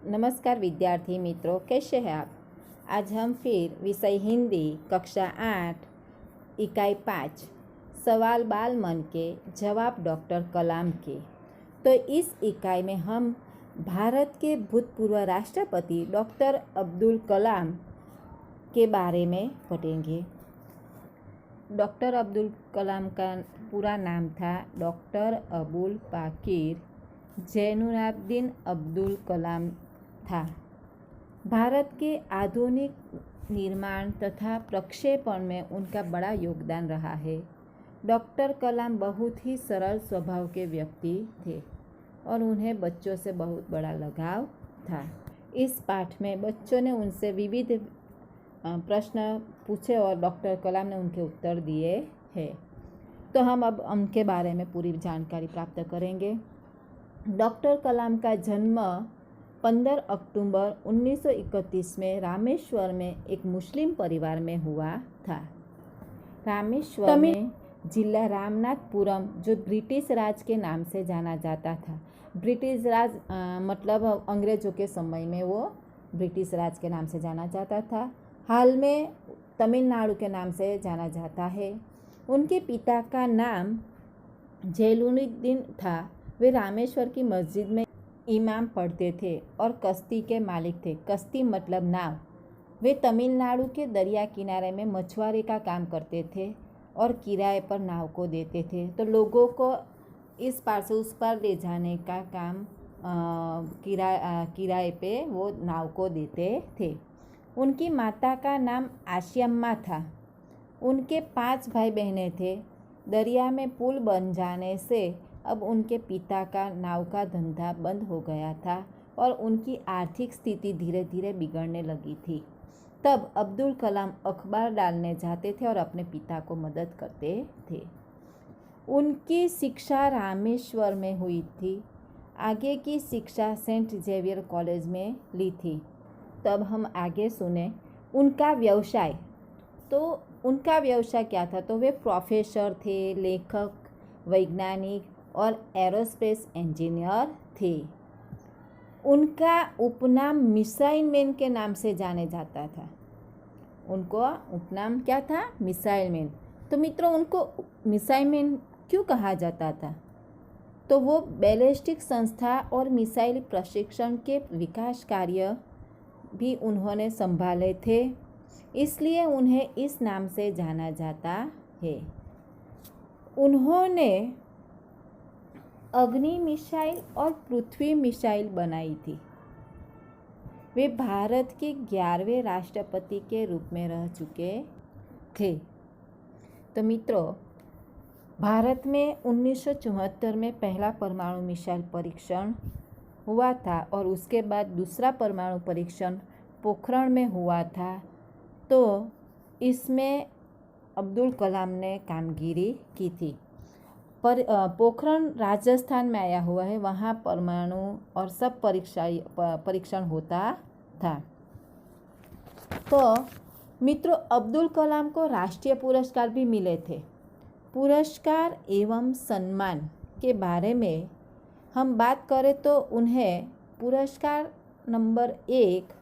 नमस्कार विद्यार्थी मित्रों, कैसे हैं आप। आज हम फिर विषय हिंदी कक्षा 8 इकाई 5 सवाल बाल मन के जवाब डॉक्टर कलाम के। तो इस इकाई में हम भारत के भूतपूर्व राष्ट्रपति डॉक्टर अब्दुल कलाम के बारे में पढ़ेंगे। डॉक्टर अब्दुल कलाम का पूरा नाम था डॉक्टर अबुल पाकीर जैनुलाब्दीन अब्दुल कलाम था। भारत के आधुनिक निर्माण तथा प्रक्षेपण में उनका बड़ा योगदान रहा है। डॉक्टर कलाम बहुत ही सरल स्वभाव के व्यक्ति थे और उन्हें बच्चों से बहुत बड़ा लगाव था। इस पाठ में बच्चों ने उनसे विविध प्रश्न पूछे और डॉक्टर कलाम ने उनके उत्तर दिए हैं। तो हम अब उनके बारे में पूरी जानकारी प्राप्त करेंगे। डॉक्टर कलाम का जन्म 15 अक्टूबर 1931 में रामेश्वर में एक मुस्लिम परिवार में हुआ था। रामेश्वर में जिला रामनाथपुरम, जो ब्रिटिश राज के नाम से जाना जाता था। ब्रिटिश राज मतलब अंग्रेजों के समय में वो ब्रिटिश राज के नाम से जाना जाता था। हाल में तमिलनाडु के नाम से जाना जाता है। उनके पिता का नाम जैनुलाब्दीन था। वे रामेश्वर की मस्जिद में इमाम पढ़ते थे और कश्ती के मालिक थे। कश्ती मतलब नाव। वे तमिलनाडु के दरिया किनारे में मछुआरे का काम करते थे और किराए पर नाव को देते थे। तो लोगों को इस पार से उस पार ले जाने का काम किराए पे वो नाव को देते थे। उनकी माता का नाम आशियम्मा था। उनके 5 भाई बहनें थे। दरिया में पुल बन जाने से अब उनके पिता का नाव का धंधा बंद हो गया था और उनकी आर्थिक स्थिति धीरे धीरे बिगड़ने लगी थी। तब अब्दुल कलाम अखबार डालने जाते थे और अपने पिता को मदद करते थे। उनकी शिक्षा रामेश्वर में हुई थी। आगे की शिक्षा सेंट जेवियर कॉलेज में ली थी। तब हम आगे सुने उनका व्यवसाय। तो उनका व्यवसाय क्या था? तो वे प्रोफेसर थे, लेखक, वैज्ञानिक और एरोस्पेस इंजीनियर थे। उनका उपनाम मिसाइल मैन के नाम से जाने जाता था। उनको उपनाम क्या था? Missile man. तो मित्रों, उनको मिसाइल मैन क्यों कहा जाता था? तो वो बैलिस्टिक संस्था और मिसाइल प्रशिक्षण के विकास कार्य भी उन्होंने संभाले थे, इसलिए उन्हें इस नाम से जाना जाता है। उन्होंने अग्नि मिसाइल और पृथ्वी मिसाइल बनाई थी। वे भारत के 11वें राष्ट्रपति के रूप में रह चुके थे। तो मित्रों, भारत में 1974 में पहला परमाणु मिसाइल परीक्षण हुआ था और उसके बाद दूसरा परमाणु परीक्षण पोखरण में हुआ था। तो इसमें अब्दुल कलाम ने कामगिरी की थी। पर पोखरण राजस्थान में आया हुआ है, वहाँ परमाणु और सब परीक्षण होता था। तो मित्रों, अब्दुल कलाम को राष्ट्रीय पुरस्कार भी मिले थे। पुरस्कार एवं सम्मान के बारे में हम बात करें तो उन्हें पुरस्कार नंबर 1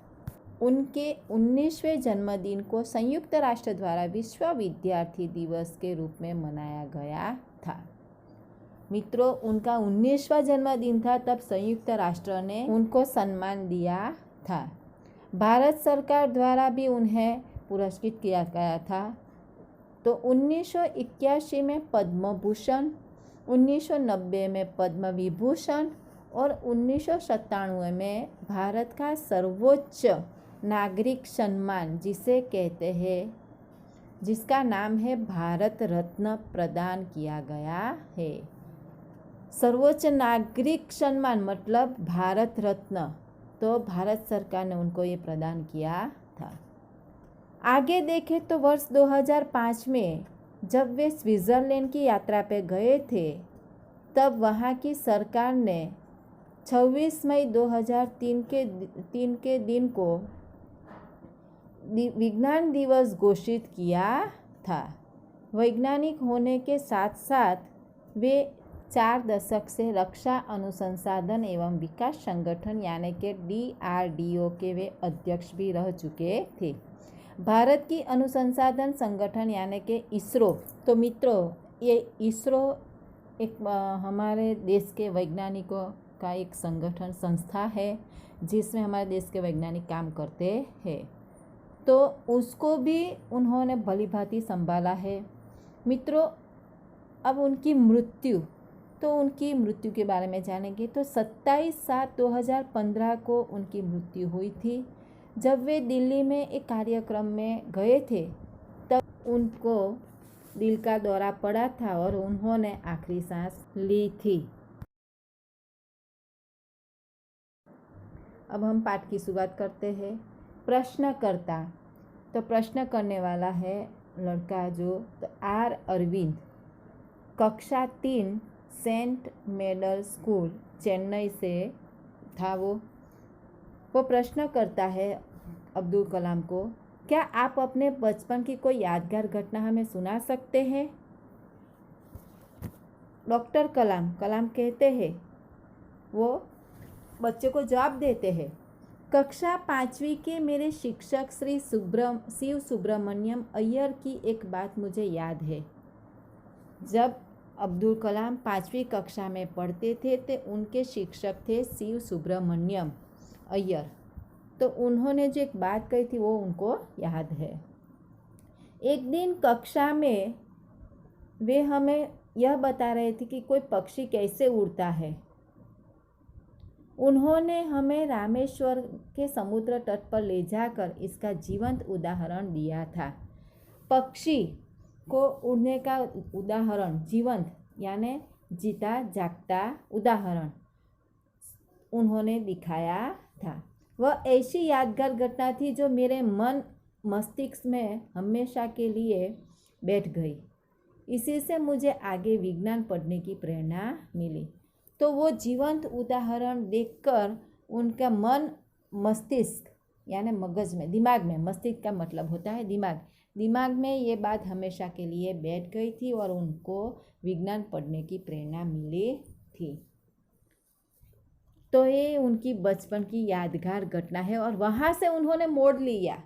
उनके 19वें जन्मदिन को संयुक्त राष्ट्र द्वारा विश्व विद्यार्थी दिवस के रूप में मनाया गया था। मित्रों, उनका 19वां जन्मदिन था, तब संयुक्त राष्ट्र ने उनको सम्मान दिया था। भारत सरकार द्वारा भी उन्हें पुरस्कृत किया गया था। तो 1981 में पद्म भूषण, 1990 में पद्म विभूषण और 1997 में भारत का सर्वोच्च नागरिक सम्मान, जिसे कहते हैं, जिसका नाम है भारत रत्न, प्रदान किया गया है। सर्वोच्च नागरिक सम्मान मतलब भारत रत्न। तो भारत सरकार ने उनको ये प्रदान किया था। आगे देखें तो वर्ष 2005 में जब वे स्विट्ज़रलैंड की यात्रा पे गए थे, तब वहाँ की सरकार ने 26 मई 2003 के दिन को विज्ञान दिवस घोषित किया था। वैज्ञानिक होने के साथ साथ वे 4 दशक से रक्षा अनुसंधान एवं विकास संगठन यानी कि DRDO के वे अध्यक्ष भी रह चुके थे। भारत की अनुसंधान संगठन यानी कि इसरो, तो मित्रों ये इसरो एक हमारे देश के वैज्ञानिकों का एक संगठन संस्था है जिसमें हमारे देश के वैज्ञानिक काम करते हैं। तो उसको भी उन्होंने भलीभांति संभाला है। मित्रों अब उनकी मृत्यु के बारे में जानेंगे। तो 27/7/2015 को उनकी मृत्यु हुई थी। जब वे दिल्ली में एक कार्यक्रम में गए थे तब उनको दिल का दौरा पड़ा था और उन्होंने आखिरी सांस ली थी। अब हम पाठ की शुरुआत करते हैं। प्रश्नकर्ता, तो प्रश्न करने वाला है लड़का जो तो R अरविंद, कक्षा 3 सेंट मेडल स्कूल चेन्नई से था। वो प्रश्न करता है अब्दुल कलाम को, क्या आप अपने बचपन की कोई यादगार घटना हमें सुना सकते हैं? डॉक्टर कलाम कहते हैं, वो बच्चे को जवाब देते हैं, कक्षा 5वीं के मेरे शिक्षक श्री शिव सुब्रमण्यम अय्यर की एक बात मुझे याद है। जब अब्दुल कलाम 5वीं कक्षा में पढ़ते थे तो उनके शिक्षक थे शिव सुब्रमण्यम अय्यर। तो उन्होंने जो एक बात कही थी वो उनको याद है। एक दिन कक्षा में वे हमें यह बता रहे थे कि कोई पक्षी कैसे उड़ता है। उन्होंने हमें रामेश्वर के समुद्र तट पर ले जाकर इसका जीवंत उदाहरण दिया था। पक्षी को उड़ने का उदाहरण, जीवंत यानी जीता जागता उदाहरण उन्होंने दिखाया था। वह ऐसी यादगार घटना थी जो मेरे मन मस्तिष्क में हमेशा के लिए बैठ गई। इसी से मुझे आगे विज्ञान पढ़ने की प्रेरणा मिली। तो वो जीवंत उदाहरण देखकर उनका मन मस्तिष्क यानी मगज में, दिमाग में, मस्तिष्क का मतलब होता है दिमाग में ये बात हमेशा के लिए बैठ गई थी और उनको विज्ञान पढ़ने की प्रेरणा मिली थी। तो ये उनकी बचपन की यादगार घटना है और वहाँ से उन्होंने मोड़ लिया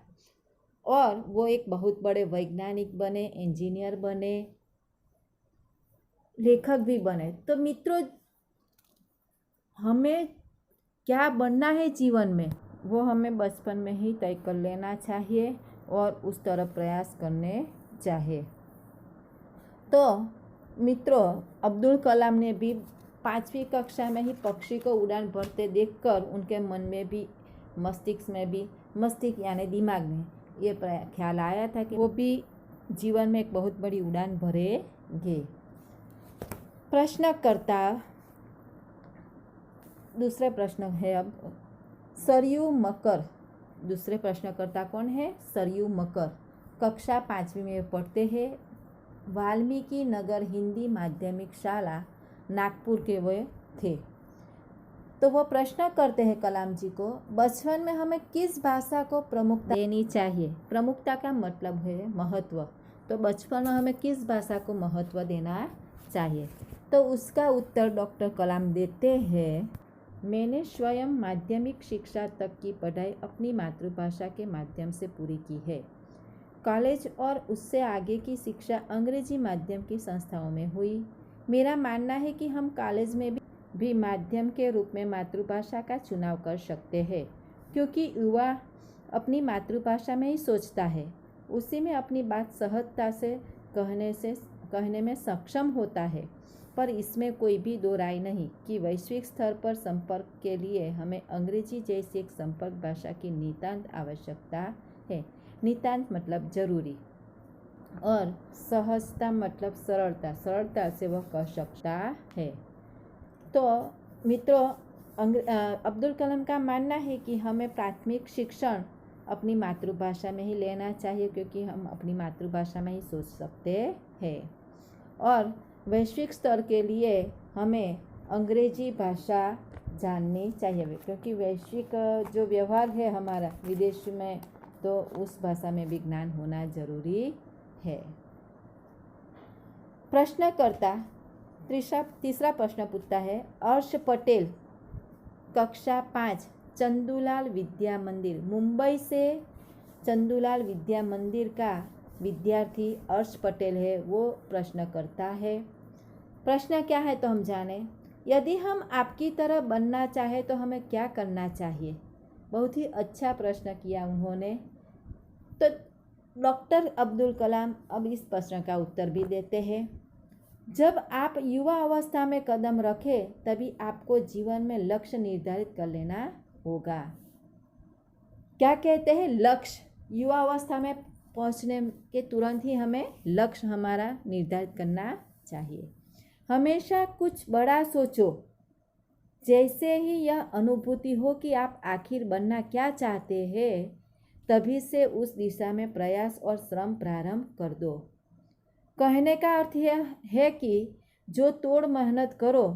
और वो एक बहुत बड़े वैज्ञानिक बने, इंजीनियर बने, लेखक भी बने। तो मित्रों हमें क्या बनना है जीवन में वो हमें बचपन में ही तय कर लेना चाहिए और उस तरफ प्रयास करने चाहिए। तो मित्रों अब्दुल कलाम ने भी 5वीं कक्षा में ही पक्षी को उड़ान भरते देखकर उनके मन में भी, मस्तिष्क यानी दिमाग में ये ख्याल आया था कि वो भी जीवन में एक बहुत बड़ी उड़ान भरेंगे। प्रश्नकर्ता, दूसरा प्रश्न है अब सरयू मकर। दूसरे प्रश्नकर्ता कौन है? सरयू मकर, कक्षा 5वीं में पढ़ते हैं। वाल्मीकि नगर हिंदी माध्यमिक शाला नागपुर के वे थे। तो वो प्रश्न करते हैं कलाम जी को, बचपन में हमें किस भाषा को प्रमुखता देनी चाहिए? प्रमुखता का मतलब है महत्व। तो बचपन में हमें किस भाषा को महत्व देना चाहिए? तो उसका उत्तर डॉक्टर कलाम देते हैं, मैंने स्वयं माध्यमिक शिक्षा तक की पढ़ाई अपनी मातृभाषा के माध्यम से पूरी की है। कॉलेज और उससे आगे की शिक्षा अंग्रेजी माध्यम की संस्थाओं में हुई। मेरा मानना है कि हम कॉलेज में भी माध्यम के रूप में मातृभाषा का चुनाव कर सकते हैं, क्योंकि युवा अपनी मातृभाषा में ही सोचता है, उसी में अपनी बात सहजता से कहने में सक्षम होता है। पर इसमें कोई भी दो राय नहीं कि वैश्विक स्तर पर संपर्क के लिए हमें अंग्रेजी जैसी एक संपर्क भाषा की नितांत आवश्यकता है। नितांत मतलब जरूरी और सहजता मतलब सरलता से वह कह सकता है। तो मित्रों अब्दुल कलाम का मानना है कि हमें प्राथमिक शिक्षण अपनी मातृभाषा में ही लेना चाहिए, क्योंकि हम अपनी मातृभाषा में ही सोच सकते हैं और वैश्विक स्तर के लिए हमें अंग्रेजी भाषा जाननी चाहिए, क्योंकि वैश्विक जो व्यवहार है हमारा विदेश में, तो उस भाषा में भी ज्ञान होना जरूरी है। प्रश्नकर्ता, तीसरा प्रश्न पूछता है, अर्श पटेल कक्षा 5 चंदूलाल विद्या मंदिर मुंबई से चंदूलाल विद्या मंदिर का विद्यार्थी अर्श पटेल है, वो प्रश्न करता है। प्रश्न क्या है तो हम जाने। यदि हम आपकी तरह बनना चाहे तो हमें क्या करना चाहिए। बहुत ही अच्छा प्रश्न किया उन्होंने। तो डॉक्टर अब्दुल कलाम अब इस प्रश्न का उत्तर भी देते हैं। जब आप युवा अवस्था में कदम रखें तभी आपको जीवन में लक्ष्य निर्धारित कर लेना होगा। क्या कहते हैं, लक्ष्य। युवा अवस्था में पहुंचने के तुरंत ही हमें लक्ष्य हमारा निर्धारित करना चाहिए। हमेशा कुछ बड़ा सोचो। जैसे ही यह अनुभूति हो कि आप आखिर बनना क्या चाहते हैं, तभी से उस दिशा में प्रयास और श्रम प्रारंभ कर दो। कहने का अर्थ यह है कि जो तोड़ मेहनत करो,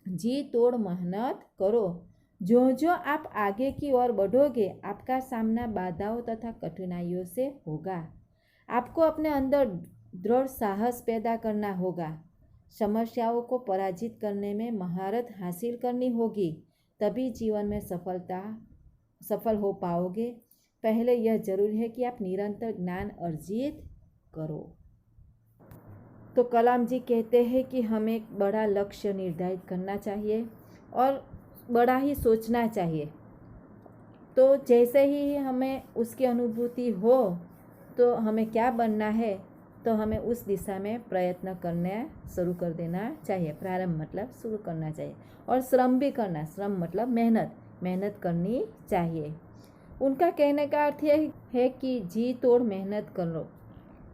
जी तोड़ मेहनत करो। जो जो आप आगे की ओर बढ़ोगे, आपका सामना बाधाओं तथा कठिनाइयों से होगा। आपको अपने अंदर दृढ़ साहस पैदा करना होगा। समस्याओं को पराजित करने में महारत हासिल करनी होगी, तभी जीवन में सफल हो पाओगे। पहले यह जरूरी है कि आप निरंतर ज्ञान अर्जित करो। तो कलाम जी कहते हैं कि हमें एक बड़ा लक्ष्य निर्धारित करना चाहिए और बड़ा ही सोचना चाहिए। तो जैसे ही हमें उसकी अनुभूति हो तो हमें क्या बनना है, तो हमें उस दिशा में प्रयत्न करना शुरू कर देना चाहिए। प्रारंभ मतलब शुरू करना चाहिए और श्रम भी करना। श्रम मतलब मेहनत करनी चाहिए। उनका कहने का अर्थ यह है कि जी तोड़ मेहनत करो।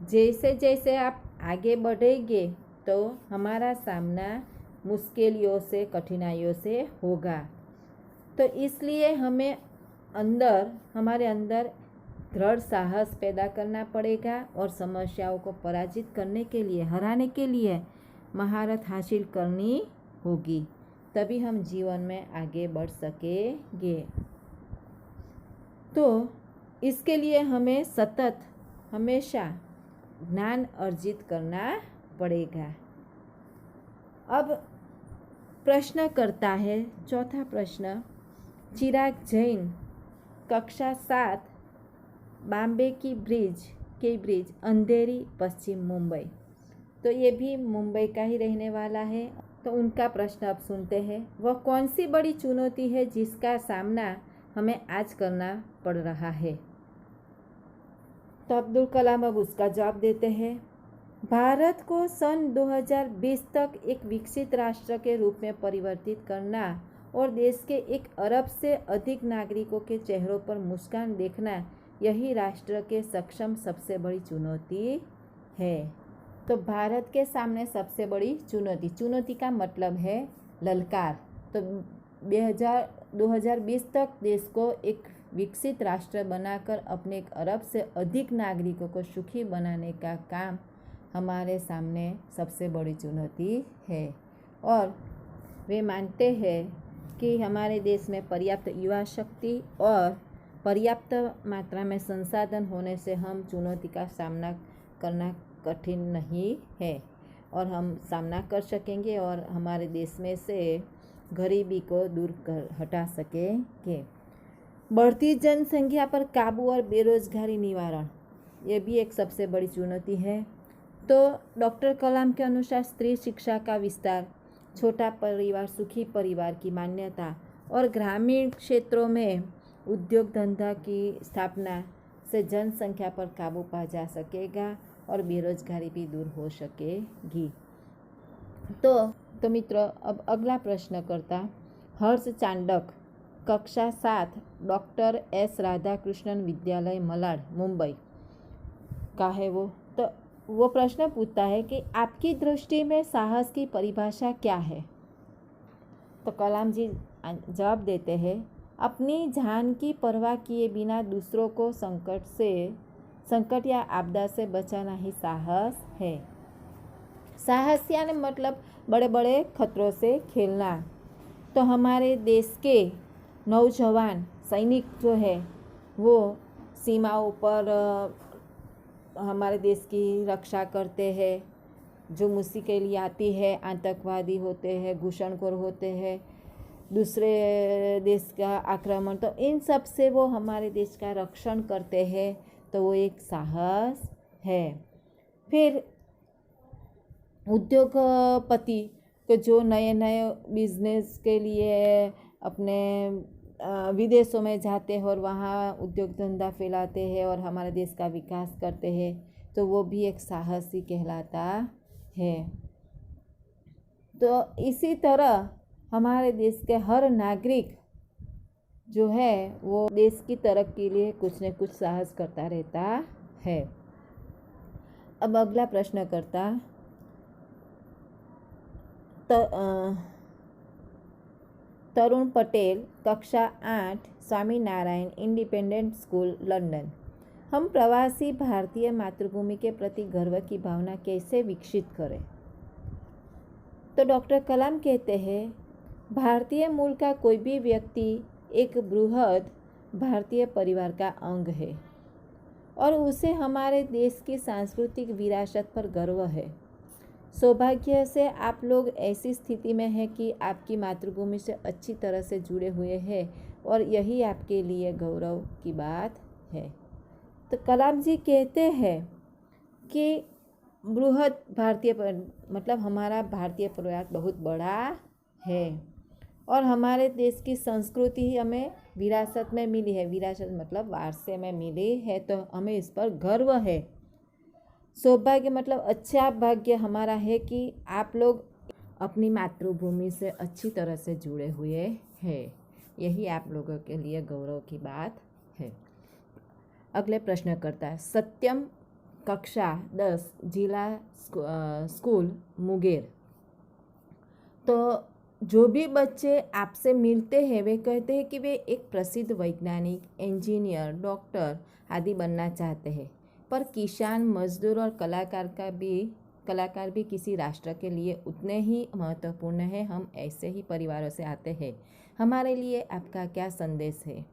जैसे जैसे आप आगे बढ़ेंगे तो हमारा सामना मुश्किलों से, कठिनाइयों से होगा। तो इसलिए हमें हमारे अंदर दृढ़ साहस पैदा करना पड़ेगा और समस्याओं को पराजित करने के लिए, हराने के लिए महारत हासिल करनी होगी, तभी हम जीवन में आगे बढ़ सकेंगे। तो इसके लिए हमें सतत हमेशा ज्ञान अर्जित करना पड़ेगा। अब प्रश्न करता है चौथा प्रश्न, चिराग जैन कक्षा 7 बॉम्बे की ब्रिज अंधेरी पश्चिम मुंबई। तो ये भी मुंबई का ही रहने वाला है। तो उनका प्रश्न अब सुनते हैं। वह कौन सी बड़ी चुनौती है जिसका सामना हमें आज करना पड़ रहा है। तो अब्दुल कलाम अब उसका जवाब देते हैं। भारत को सन 2020 तक एक विकसित राष्ट्र के रूप में परिवर्तित करना और देश के 1 अरब से अधिक नागरिकों के चेहरों पर मुस्कान देखना, यही राष्ट्र के सक्षम सबसे बड़ी चुनौती है। तो भारत के सामने सबसे बड़ी चुनौती का मतलब है ललकार। तो 2020 तक देश को एक विकसित राष्ट्र बनाकर अपने 1 अरब से अधिक नागरिकों को सुखी बनाने का काम हमारे सामने सबसे बड़ी चुनौती है। और वे मानते हैं कि हमारे देश में पर्याप्त युवा शक्ति और पर्याप्त मात्रा में संसाधन होने से हम चुनौती का सामना करना कठिन नहीं है और हम सामना कर सकेंगे और हमारे देश में से गरीबी को हटा सकेंगे। बढ़ती जनसंख्या पर काबू और बेरोजगारी निवारण, ये भी एक सबसे बड़ी चुनौती है। तो डॉक्टर कलाम के अनुसार स्त्री शिक्षा का विस्तार, छोटा परिवार सुखी परिवार की मान्यता और ग्रामीण क्षेत्रों में उद्योग धंधा की स्थापना से जनसंख्या पर काबू पा जा सकेगा और बेरोजगारी भी दूर हो सकेगी। तो मित्रों, अब अगला प्रश्न करता हर्ष चांडक कक्षा 7 डॉक्टर एस राधाकृष्णन विद्यालय मलाड मुंबई का है वो। तो वो प्रश्न पूछता है कि आपकी दृष्टि में साहस की परिभाषा क्या है। तो कलाम जी जवाब देते हैं, अपनी जान की परवाह किए बिना दूसरों को संकट या आपदा से बचाना ही साहस है। साहस यानी मतलब बड़े बड़े खतरों से खेलना। तो हमारे देश के नौजवान सैनिक जो है वो सीमाओं पर हमारे देश की रक्षा करते हैं जो मुश्किलें आती है, आतंकवादी होते हैं, घुसनखोर होते हैं, दूसरे देश का आक्रमण, तो इन सब से वो हमारे देश का रक्षण करते हैं, तो वो एक साहस है। फिर उद्योगपति को जो नए नए बिजनेस के लिए अपने विदेशों में जाते हैं और वहाँ उद्योग धंधा फैलाते हैं और हमारे देश का विकास करते हैं, तो वो भी एक साहसी कहलाता है। तो इसी तरह हमारे देश के हर नागरिक जो है वो देश की तरक्की के लिए कुछ न कुछ साहस करता रहता है। अब अगला प्रश्न करता तरुण पटेल, कक्षा 8, स्वामीनारायण इंडिपेंडेंट स्कूल, लंदन। हम प्रवासी भारतीय मातृभूमि के प्रति गर्व की भावना कैसे विकसित करें? तो डॉक्टर कलाम कहते हैं, भारतीय मूल का कोई भी व्यक्ति एक बृहद भारतीय परिवार का अंग है और उसे हमारे देश की सांस्कृतिक विरासत पर गर्व है। सौभाग्य से आप लोग ऐसी स्थिति में हैं कि आपकी मातृभूमि से अच्छी तरह से जुड़े हुए हैं और यही आपके लिए गौरव की बात है। तो कलाम जी कहते हैं कि बृहद भारतीय मतलब हमारा भारतीय परिवार बहुत बड़ा है और हमारे देश की संस्कृति ही हमें विरासत में मिली है। विरासत मतलब वारसे में मिली है, तो हमें इस पर गर्व है। सौभाग्य मतलब अच्छा भाग्य हमारा है कि आप लोग अपनी मातृभूमि से अच्छी तरह से जुड़े हुए हैं। यही आप लोगों के लिए गौरव की बात है। अगले प्रश्न करता है सत्यम, कक्षा 10, जिला स्कूल, मुंगेर। तो जो भी बच्चे आपसे मिलते हैं वे कहते हैं कि वे एक प्रसिद्ध वैज्ञानिक, इंजीनियर, डॉक्टर आदि बनना चाहते हैं, पर किसान, मजदूर और कलाकार भी किसी राष्ट्र के लिए उतने ही महत्वपूर्ण हैं। हम ऐसे ही परिवारों से आते हैं। हमारे लिए आपका क्या संदेश है?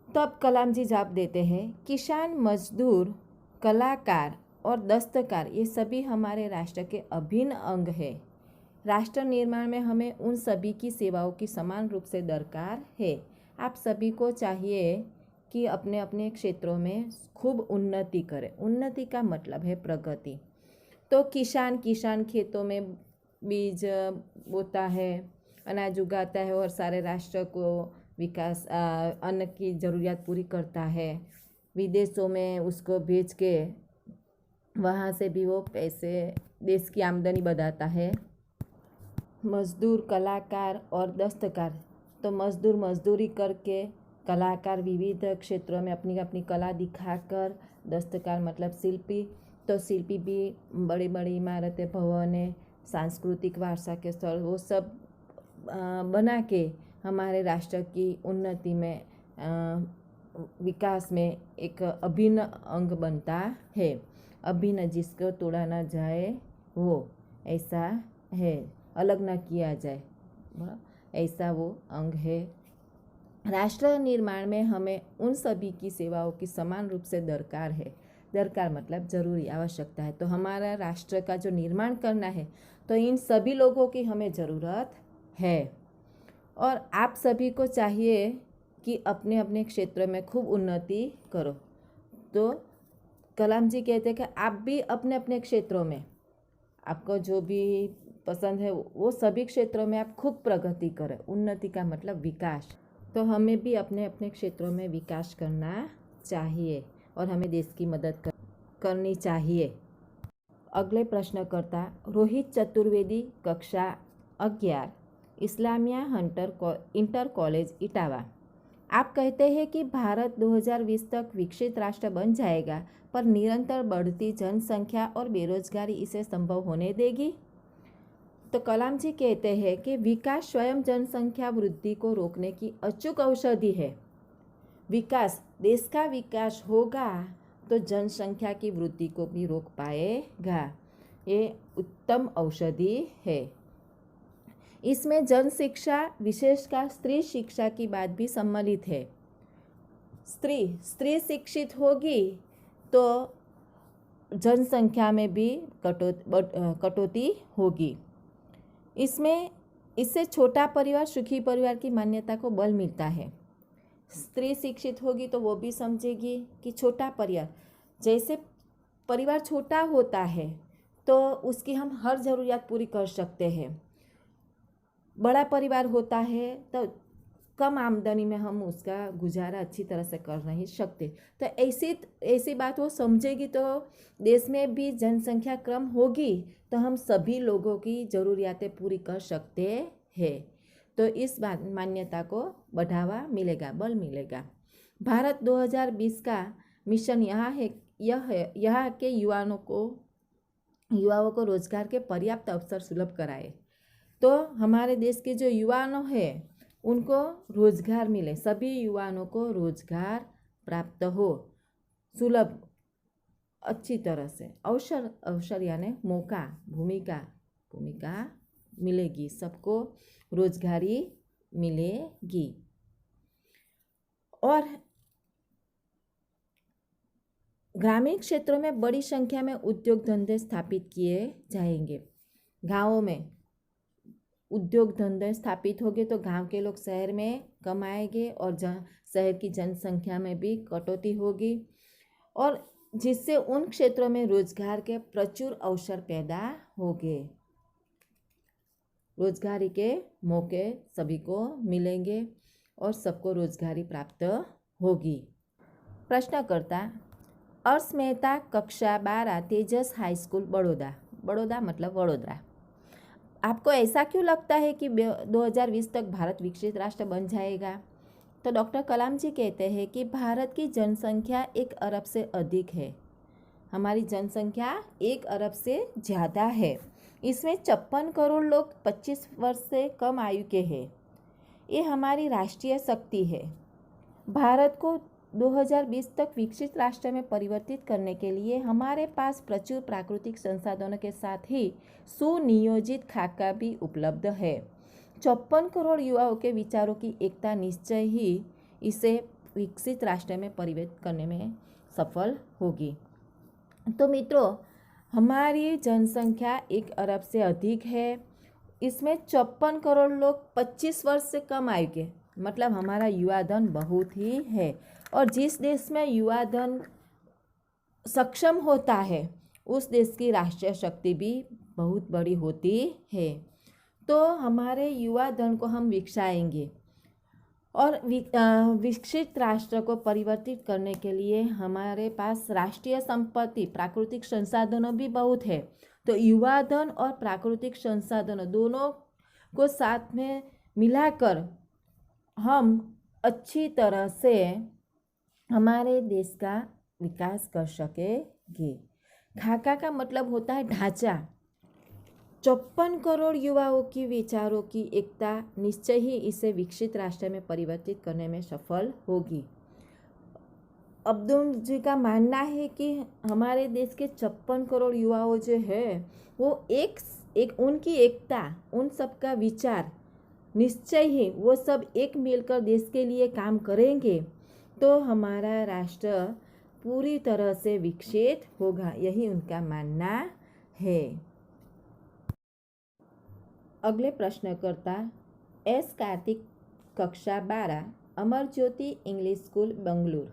तब कलाम जी जवाब देते हैं, किसान, मजदूर, कलाकार और दस्तकार ये सभी हमारे राष्ट्र के अभिन्न अंग हैं। राष्ट्र निर्माण में हमें उन सभी की सेवाओं की समान रूप से दरकार है। आप सभी को चाहिए कि अपने अपने क्षेत्रों में खूब उन्नति करें। उन्नति का मतलब है प्रगति। तो किसान खेतों में बीज बोता है, अनाज उगाता है और सारे राष्ट्र को विकास अन्न की ज़रूरियात पूरी करता है। विदेशों में उसको बेच के वहाँ से भी वो पैसे देश की आमदनी बढ़ाता है। मजदूर, कलाकार और दस्तकार, तो मजदूर मजदूरी करके, कलाकार विविध क्षेत्रों में अपनी अपनी कला दिखाकर, दस्तकार मतलब शिल्पी, तो शिल्पी भी बड़ी बड़ी इमारतें, भवनें, सांस्कृतिक वारसा के स्थल वो सब बना के हमारे राष्ट्र की उन्नति में, विकास में एक अभिन्न अंग बनता है। अभिन्न, जिसको तोड़ा ना जाए वो, ऐसा है, अलग ना किया जाए, ऐसा वो अंग है। राष्ट्र निर्माण में हमें उन सभी की सेवाओं की समान रूप से दरकार है। दरकार मतलब जरूरी, आवश्यकता है। तो हमारा राष्ट्र का जो निर्माण करना है तो इन सभी लोगों की हमें ज़रूरत है और आप सभी को चाहिए कि अपने अपने क्षेत्र में खूब उन्नति करो। तो कलाम जी कहते हैं कि आप भी अपने अपने क्षेत्रों में, आपको जो भी पसंद है वो सभी क्षेत्रों में आप खूब प्रगति करें। उन्नति का मतलब विकास। तो हमें भी अपने अपने क्षेत्रों में विकास करना चाहिए और हमें देश की मदद करनी चाहिए। अगले प्रश्नकर्ता रोहित चतुर्वेदी, कक्षा 11, इस्लामिया इंटर कॉलेज, इटावा। आप कहते हैं कि भारत 2020 तक विकसित राष्ट्र बन जाएगा, पर निरंतर बढ़ती जनसंख्या और बेरोजगारी इसे संभव होने देगी? तो कलाम जी कहते हैं कि विकास स्वयं जनसंख्या वृद्धि को रोकने की अचूक औषधि है। विकास, देश का विकास होगा तो जनसंख्या की वृद्धि को भी रोक पाएगा। ये उत्तम औषधि है। इसमें जन शिक्षा, विशेषकर स्त्री शिक्षा की बात भी सम्मिलित है। स्त्री शिक्षित होगी तो जनसंख्या में भी कटौती होगी। इससे छोटा परिवार सुखी परिवार की मान्यता को बल मिलता है। स्त्री शिक्षित होगी तो वो भी समझेगी कि छोटा परिवार, जैसे परिवार छोटा होता है तो उसकी हम हर ज़रूरियात पूरी कर सकते हैं। बड़ा परिवार होता है तो कम आमदनी में हम उसका गुजारा अच्छी तरह से कर नहीं सकते। तो ऐसी बात वो समझेगी तो देश में भी जनसंख्या कम होगी तो हम सभी लोगों की ज़रूरियातें पूरी कर सकते हैं। तो इस मान्यता को बढ़ावा मिलेगा, बल मिलेगा। भारत 2020 का मिशन यहाँ के युवाओं को रोजगार के पर्याप्त अवसर सुलभ कराए। तो हमारे देश के जो युवाओं हैं उनको रोजगार मिले, सभी युवाओं को रोजगार प्राप्त हो सुलभ, अच्छी तरह से अवसर यानी मौका, भूमिका मिलेगी, सबको रोजगारी मिलेगी। और ग्रामीण क्षेत्रों में बड़ी संख्या में उद्योग धंधे स्थापित किए जाएंगे। गाँवों में उद्योग धंधे स्थापित होंगे तो गांव के लोग शहर में कम आएंगे और शहर की जनसंख्या में भी कटौती होगी, और जिससे उन क्षेत्रों में रोजगार के प्रचुर अवसर पैदा होंगे। रोजगारी के मौके सभी को मिलेंगे और सबको रोजगारी प्राप्त होगी। प्रश्नकर्ता अर्श मेहता, कक्षा 12, तेजस हाई स्कूल, बड़ौदा मतलब वडोदरा। आपको ऐसा क्यों लगता है कि 2020 तक भारत विकसित राष्ट्र बन जाएगा? तो डॉक्टर कलाम जी कहते हैं कि भारत की जनसंख्या 1 अरब से अधिक है। हमारी जनसंख्या 1 अरब से ज़्यादा है। इसमें 56 करोड़ लोग 25 वर्ष से कम आयु के हैं। ये हमारी राष्ट्रीय शक्ति है। भारत को 2020 तक विकसित राष्ट्र में परिवर्तित करने के लिए हमारे पास प्रचुर प्राकृतिक संसाधनों के साथ ही सुनियोजित खाका भी उपलब्ध है। 54 करोड़ युवाओं के विचारों की एकता निश्चय ही इसे विकसित राष्ट्र में परिवर्तित करने में सफल होगी। तो मित्रों, हमारी जनसंख्या 1 अरब से अधिक है। इसमें 54 करोड़ लोग 25 वर्ष से कम आयु के, मतलब हमारा युवा धन बहुत ही है। और जिस देश में युवा धन सक्षम होता है उस देश की राष्ट्रीय शक्ति भी बहुत बड़ी होती है। तो हमारे युवा धन को हम विकसाएंगे और विकसित राष्ट्र को परिवर्तित करने के लिए हमारे पास राष्ट्रीय संपत्ति, प्राकृतिक संसाधनों भी बहुत है। तो युवा धन और प्राकृतिक संसाधनों दोनों को साथ में मिलाकर हम अच्छी तरह से हमारे देश का विकास कर सकेंगे। खाका का मतलब होता है ढांचा। 54 करोड़ युवाओं की विचारों की एकता निश्चय ही इसे विकसित राष्ट्र में परिवर्तित करने में सफल होगी। अब्दुल जी का मानना है कि हमारे देश के 56 करोड़ युवाओं जो है वो एक उनकी एकता, उन सब का विचार निश्चय ही वो सब एक मिलकर देश के लिए काम करेंगे तो हमारा राष्ट्र पूरी तरह से विकसित होगा, यही उनका मानना है। अगले प्रश्नकर्ता एस कार्तिक, कक्षा 12, अमर ज्योति इंग्लिश स्कूल, बेंगलुरु।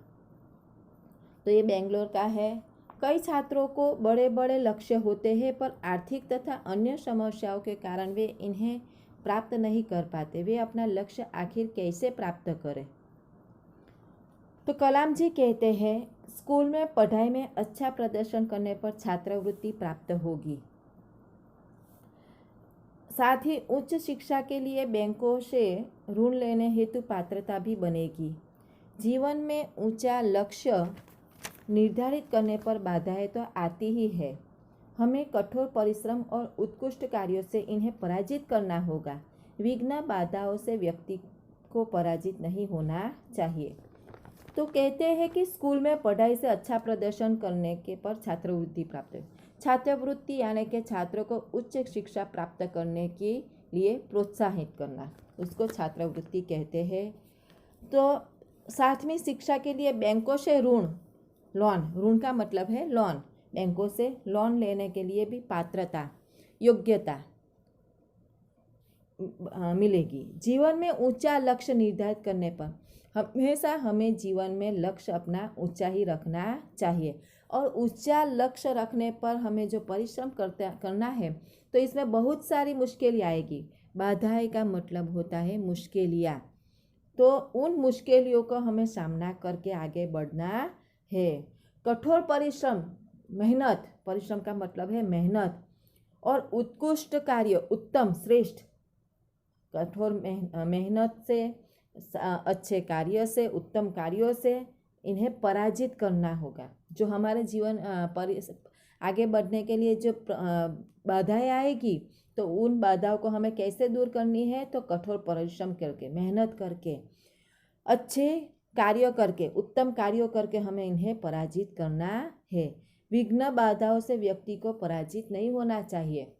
तो ये बेंगलोर का है। कई छात्रों को बड़े बड़े लक्ष्य होते हैं पर आर्थिक तथा अन्य समस्याओं के कारण वे इन्हें प्राप्त नहीं कर पाते। वे अपना लक्ष्य आखिर कैसे प्राप्त करें? तो कलाम जी कहते हैं स्कूल में पढ़ाई में अच्छा प्रदर्शन करने पर छात्रवृत्ति प्राप्त होगी। साथ ही उच्च शिक्षा के लिए बैंकों से ऋण लेने हेतु पात्रता भी बनेगी। जीवन में ऊंचा लक्ष्य निर्धारित करने पर बाधाएं तो आती ही है। हमें कठोर परिश्रम और उत्कृष्ट कार्यों से इन्हें पराजित करना होगा। विघ्न बाधाओं से व्यक्ति को पराजित नहीं होना चाहिए। तो कहते हैं कि स्कूल में पढ़ाई से अच्छा प्रदर्शन करने के पर छात्रवृत्ति प्राप्त है। छात्रवृत्ति यानी कि छात्रों को उच्च शिक्षा प्राप्त करने के लिए प्रोत्साहित करना, उसको छात्रवृत्ति कहते हैं। तो 7वीं शिक्षा के लिए बैंकों से ऋण का मतलब है लोन बैंकों से लोन लेने के लिए भी पात्रता, योग्यता मिलेगी। जीवन में ऊंचा लक्ष्य निर्धारित करने पर हमेशा हमें जीवन में लक्ष्य अपना ऊंचा ही रखना चाहिए, और ऊंचा लक्ष्य रखने पर हमें जो परिश्रम करना है तो इसमें बहुत सारी मुश्किलें आएगी। बाधाएं का मतलब होता है मुश्किलियाँ, तो उन मुश्किलों को हमें सामना करके आगे बढ़ना है। कठोर परिश्रम, मेहनत, परिश्रम का मतलब है मेहनत, और उत्कृष्ट कार्य, उत्तम, श्रेष्ठ, कठोर मेहनत से, अच्छे कार्य से, उत्तम कार्यों से इन्हें पराजित करना होगा। जो हमारे जीवन आगे बढ़ने के लिए जो बाधाएं आएगी तो उन बाधाओं को हमें कैसे दूर करनी है, तो कठोर परिश्रम करके, मेहनत करके, अच्छे कार्य करके, उत्तम कार्यों करके हमें इन्हें पराजित करना है। विघ्न बाधाओं से व्यक्ति को पराजित नहीं होना चाहिए,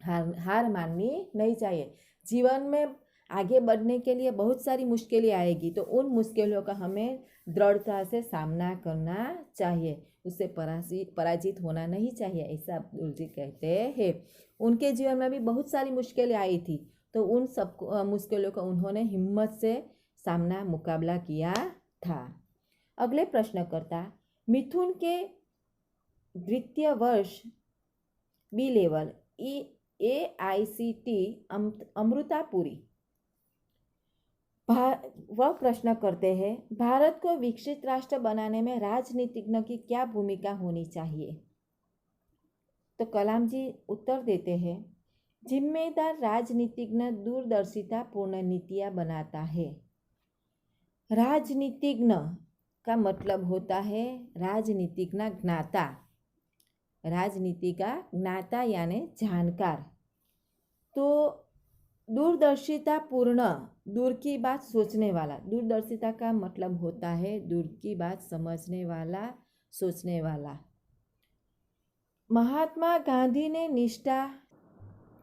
हार माननी नहीं चाहिए। जीवन में आगे बढ़ने के लिए बहुत सारी मुश्किलें आएगी, तो उन मुश्किलों का हमें दृढ़ता से सामना करना चाहिए, उससे पराजित होना नहीं चाहिए, ऐसा अब्दुल जी कहते हैं। उनके जीवन में भी बहुत सारी मुश्किलें आई थी, तो उन सब मुश्किलों का उन्होंने हिम्मत से मुकाबला किया था। अगले प्रश्नकर्ता, मिथुन के द्वितीय वर्ष बी लेवल AICT अमृतापुरी वह प्रश्न करते हैं, भारत को विकसित राष्ट्र बनाने में राजनीतिज्ञ की क्या भूमिका होनी चाहिए? तो कलाम जी उत्तर देते हैं, जिम्मेदार राजनीतिज्ञ दूरदर्शिता पूर्ण नीतियाँ बनाता है। राजनीतिज्ञ का मतलब होता है राजनीतिज्ञ ज्ञाता, राजनीति का ज्ञाता यानी जानकार। तो दूरदर्शिता पूर्ण, दूर की बात सोचने वाला, दूरदर्शिता का मतलब होता है दूर की बात समझने वाला, सोचने वाला। महात्मा गांधी ने निष्ठा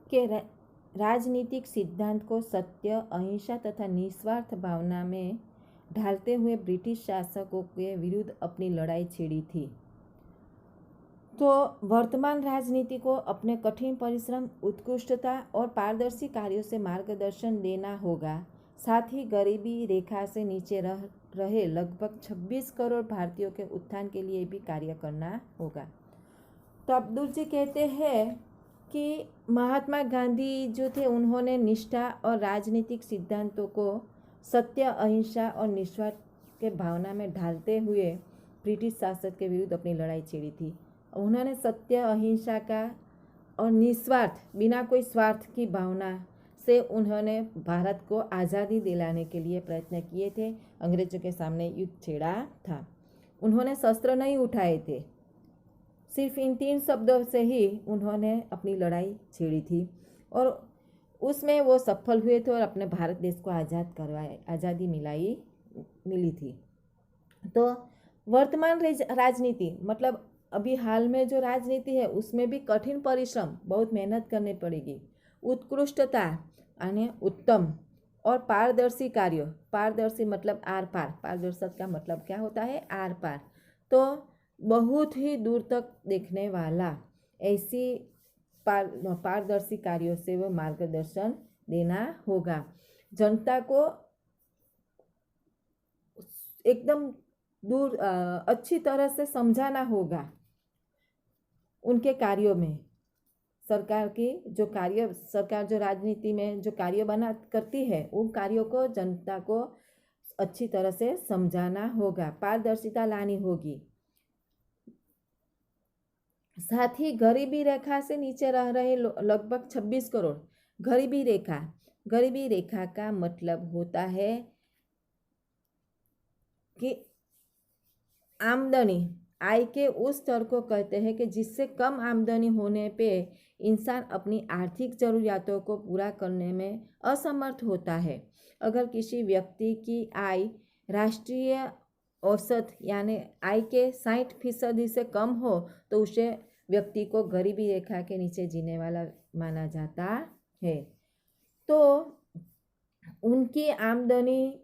के राजनीतिक सिद्धांत को सत्य, अहिंसा तथा निस्वार्थ भावना में ढालते हुए ब्रिटिश शासकों के विरुद्ध अपनी लड़ाई छेड़ी थी। तो वर्तमान राजनीति को अपने कठिन परिश्रम, उत्कृष्टता और पारदर्शी कार्यों से मार्गदर्शन देना होगा। साथ ही गरीबी रेखा से नीचे रहे लगभग 26 करोड़ भारतीयों के उत्थान के लिए भी कार्य करना होगा। तो अब्दुल जी कहते हैं कि महात्मा गांधी जो थे उन्होंने निष्ठा और राजनीतिक सिद्धांतों को सत्य, अहिंसा और निस्वार्थ के भावना में ढालते हुए ब्रिटिश शासक के विरुद्ध अपनी लड़ाई छेड़ी थी। उन्होंने सत्य, अहिंसा का और निस्वार्थ, बिना कोई स्वार्थ की भावना से उन्होंने भारत को आज़ादी दिलाने के लिए प्रयत्न किए थे। अंग्रेजों के सामने युद्ध छेड़ा था। उन्होंने शस्त्र नहीं उठाए थे, सिर्फ इन 3 शब्दों से ही उन्होंने अपनी लड़ाई छेड़ी थी और उसमें वो सफल हुए थे और अपने भारत देश को आज़ाद करवाए, आज़ादी मिली थी। तो वर्तमान राजनीति मतलब अभी हाल में जो राजनीति है उसमें भी कठिन परिश्रम, बहुत मेहनत करनी पड़ेगी, उत्कृष्टता यानी उत्तम और पारदर्शी कार्य, पारदर्शी मतलब आर पार, पारदर्शक का मतलब क्या होता है, आर पार, तो बहुत ही दूर तक देखने वाला, ऐसी पारदर्शी कार्यों से वो मार्गदर्शन देना होगा। जनता को एकदम दूर अच्छी तरह से समझाना होगा उनके कार्यों में। सरकार जो राजनीति में जो कार्य करती है उन कार्यों को जनता को अच्छी तरह से समझाना होगा, पारदर्शिता लानी होगी। साथ ही गरीबी रेखा से नीचे रह रहे लगभग 26 करोड़, गरीबी रेखा का मतलब होता है कि आमदनी, आय के उस स्तर को कहते हैं कि जिससे कम आमदनी होने पे इंसान अपनी आर्थिक ज़रूरियातों को पूरा करने में असमर्थ होता है। अगर किसी व्यक्ति की आय राष्ट्रीय औसत यानी आय के 60% से कम हो तो उसे व्यक्ति को गरीबी रेखा के नीचे जीने वाला माना जाता है। तो उनकी आमदनी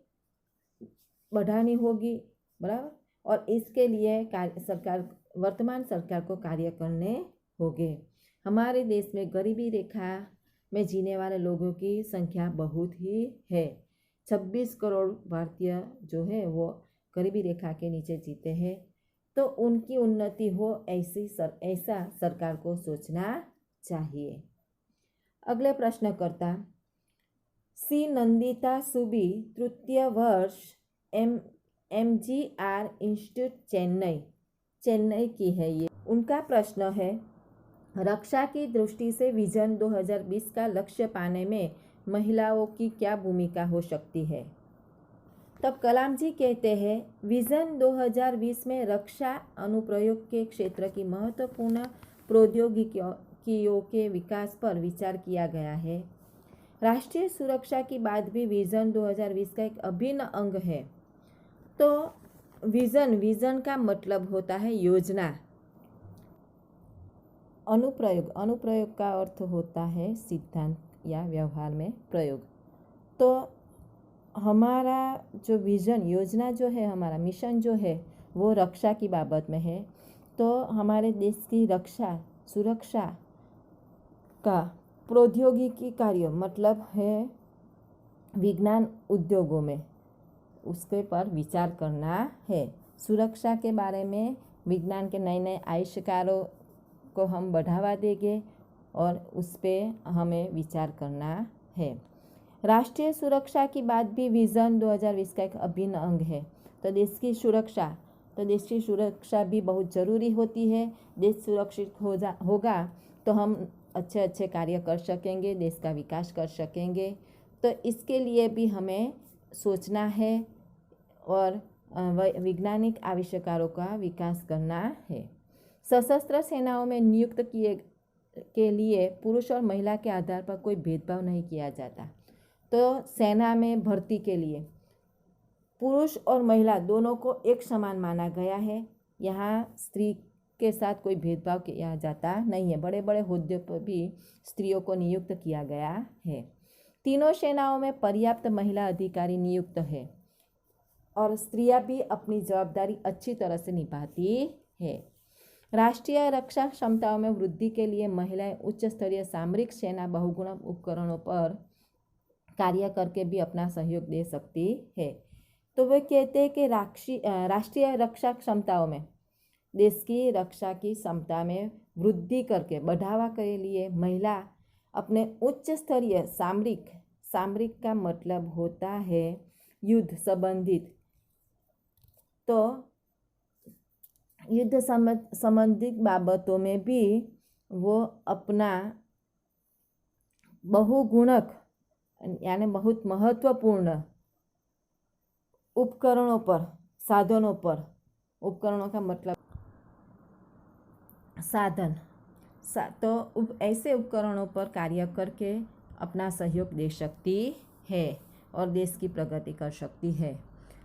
बढ़ानी होगी, बराबर, और इसके लिए सरकार वर्तमान सरकार को कार्य करने होंगे। हमारे देश में गरीबी रेखा में जीने वाले लोगों की संख्या बहुत ही है। 26 करोड़ भारतीय जो है वो गरीबी रेखा के नीचे जीते हैं। तो उनकी उन्नति हो ऐसा सरकार को सोचना चाहिए। अगले प्रश्नकर्ता सी नंदिता सुबी, तृतीय वर्ष MGR इंस्टीट्यूट चेन्नई की है ये। उनका प्रश्न है, रक्षा की दृष्टि से विजन 2020 का लक्ष्य पाने में महिलाओं की क्या भूमिका हो सकती है। तब कलाम जी कहते हैं, विजन 2020 में रक्षा अनुप्रयोग के क्षेत्र की महत्वपूर्ण प्रौद्योगिकियों के विकास पर विचार किया गया है। राष्ट्रीय सुरक्षा की बात भी विजन 2020 का एक अभिन्न अंग है। तो विजन का मतलब होता है योजना। अनुप्रयोग का अर्थ होता है सिद्धांत या व्यवहार में प्रयोग। तो हमारा जो विजन योजना जो है, हमारा मिशन जो है वो रक्षा की बाबत में है। तो हमारे देश की रक्षा सुरक्षा का प्रौद्योगिकी कार्य मतलब है विज्ञान उद्योगों में, उसके पर विचार करना है। सुरक्षा के बारे में विज्ञान के नए नए आविष्कारों को हम बढ़ावा देंगे और उस पर हमें विचार करना है। राष्ट्रीय सुरक्षा की बात भी विजन 2020 का एक अभिन्न अंग है। तो देश की सुरक्षा भी बहुत ज़रूरी होती है। देश सुरक्षित होगा तो हम अच्छे कार्य कर सकेंगे, देश का विकास कर सकेंगे। तो इसके लिए भी हमें सोचना है और वैज्ञानिक आविष्कारों का विकास करना है। सशस्त्र सेनाओं में नियुक्त के लिए पुरुष और महिला के आधार पर कोई भेदभाव नहीं किया जाता। तो सेना में भर्ती के लिए पुरुष और महिला दोनों को एक समान माना गया है। यहाँ स्त्री के साथ कोई भेदभाव किया जाता नहीं है। बड़े बड़े हुद्दों पर भी स्त्रियों को नियुक्त किया गया है। तीनों सेनाओं में पर्याप्त महिला अधिकारी नियुक्त है और स्त्रियां भी अपनी जवाबदारी अच्छी तरह से निभाती है। राष्ट्रीय रक्षा क्षमताओं में वृद्धि के लिए महिलाएं उच्च स्तरीय सामरिक सेना बहुगुण उपकरणों पर कार्य करके भी अपना सहयोग दे सकती है। तो वे कहते हैं कि राष्ट्रीय रक्षा क्षमताओं में देश की रक्षा की क्षमता में वृद्धि करके बढ़ावा के लिए महिला अपने उच्च स्तरीय सामरिक का मतलब होता है युद्ध संबंधित। तो युद्ध संबंधित बाबतों में भी वो अपना बहुगुणक यानी बहुत महत्वपूर्ण उपकरणों पर साधनों पर, उपकरणों का मतलब साधन, तो ऐसे उपकरणों पर कार्य करके अपना सहयोग दे सकती है और देश की प्रगति कर सकती है।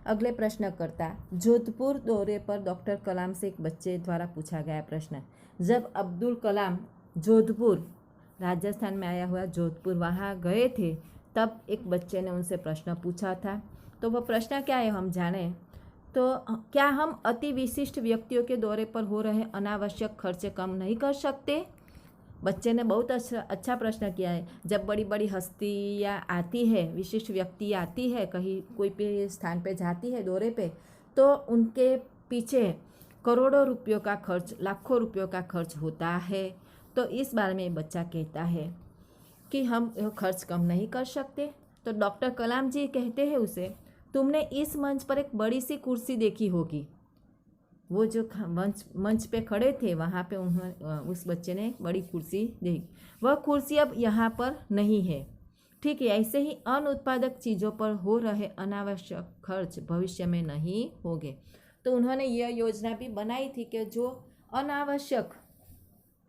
अगले प्रश्नकर्ता जोधपुर दौरे पर डॉक्टर कलाम से एक बच्चे द्वारा पूछा गया प्रश्न। जब अब्दुल कलाम जोधपुर राजस्थान में आया हुआ जोधपुर वहाँ गए थे तब एक बच्चे ने उनसे प्रश्न पूछा था। तो वह प्रश्न क्या है हम जानें। तो क्या हम अति विशिष्ट व्यक्तियों के दौरे पर हो रहे अनावश्यक खर्चे कम नहीं कर सकते। बच्चे ने बहुत अच्छा प्रश्न किया है। जब बड़ी बड़ी हस्तियाँ आती है, विशिष्ट व्यक्ति आती है, कहीं कोई भी स्थान पे जाती है दौरे पे, तो उनके पीछे करोड़ों रुपयों का खर्च, लाखों रुपयों का खर्च होता है। तो इस बारे में बच्चा कहता है कि हम खर्च कम नहीं कर सकते। तो डॉक्टर कलाम जी कहते हैं उसे, तुमने इस मंच पर एक बड़ी सी कुर्सी देखी होगी। वो जो मंच पे खड़े थे वहाँ पे उस बच्चे ने बड़ी कुर्सी देखी। वह कुर्सी अब यहाँ पर नहीं है। ठीक है, ऐसे ही अनुत्पादक चीज़ों पर हो रहे अनावश्यक खर्च भविष्य में नहीं होंगे। तो उन्होंने यह योजना भी बनाई थी कि जो अनावश्यक,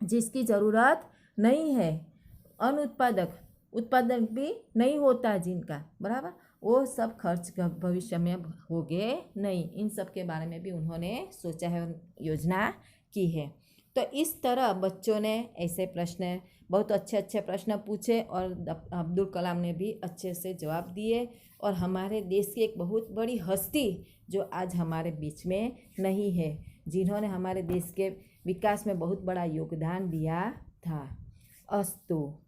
जिसकी ज़रूरत नहीं है, उत्पादक भी नहीं होता जिनका, बराबर, वो सब खर्च भविष्य में होंगे नहीं। इन सब के बारे में भी उन्होंने सोचा है और योजना की है। तो इस तरह बच्चों ने ऐसे प्रश्न, बहुत अच्छे प्रश्न पूछे और अब्दुल कलाम ने भी अच्छे से जवाब दिए। और हमारे देश की एक बहुत बड़ी हस्ती जो आज हमारे बीच में नहीं है, जिन्होंने हमारे देश के विकास में बहुत बड़ा योगदान दिया था। अस्तु।